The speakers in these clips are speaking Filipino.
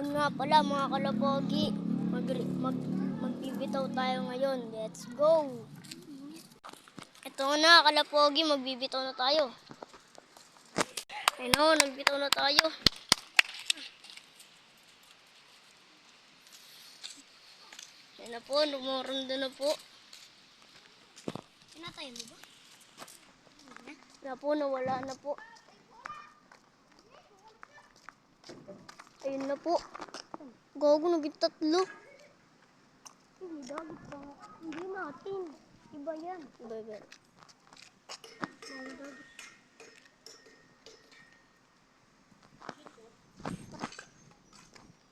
Ayun nga pala mga kalapogi, magbibitaw tayo ngayon. Let's go! Ito na kalapogi, magbibitaw na tayo. Ayun o, nagbitaw na tayo. Ayun na po, lumurunda na po. Pinatay mo ba? Na po, nawala na po. Ayun na po. Gago, naging 3. Hindi, dagit ba? Hindi natin. Iba yan. Iba. Mga dagit.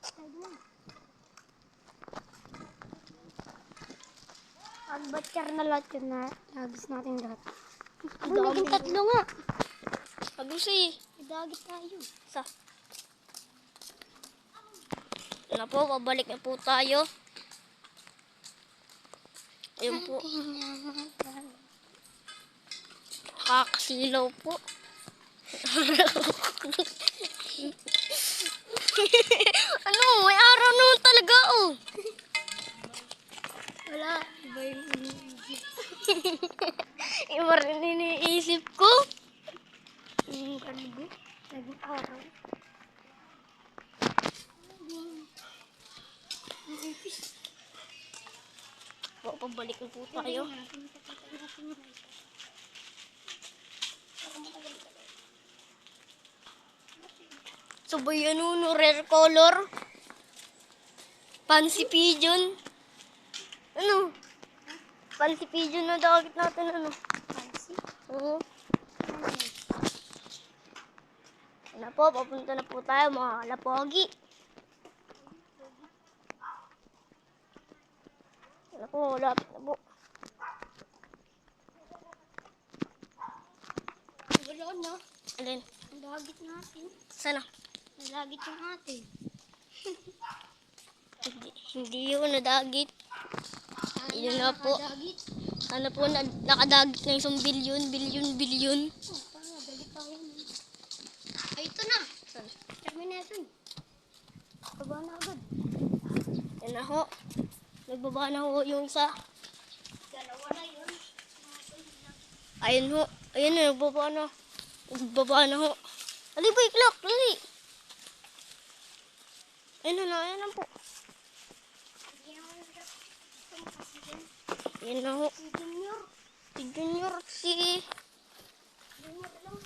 Tag na. Agbatsyar na lahat yun na nagis natin lahat. Uy, naging 3 nga. Agusi. Dagit tayo. Sa. Na po, pabalik na po tayo. Ayun po. Kakasilaw po. Ano? May araw naman talaga oh. Wala. Iba yung iniisip. Iba rin iniisip ko. Yung karbo. Naging araw. Pabalik na po tayo. Sabay ano, rare color. Fancy pigeon. Ano? Fancy pigeon na dagit natin ano. Fancy. Oo. Na po, papunta na po tayo mga kalapogi. Na po, lapit na po. Wala na. Alin? Ang dagit natin. Sana? Nalagit yung atin. Hindi yun, nadagit. Yun na po. Nakadagit. Ano po, nakadagit na 1 bilyon. Oh, paano? Dagit tayo na. Ay, ito na. Termination. Baba na agad. Yan na ho. Nagbaba na ho yung isa. Dalawa na yun. Ayun ho. Ayun na, nagbaba na. Nagbaba na ho. Dali boy, clock, dali. Ayun na po. Ayun na ho. Si Junior. Si Junior, si... Junior lang.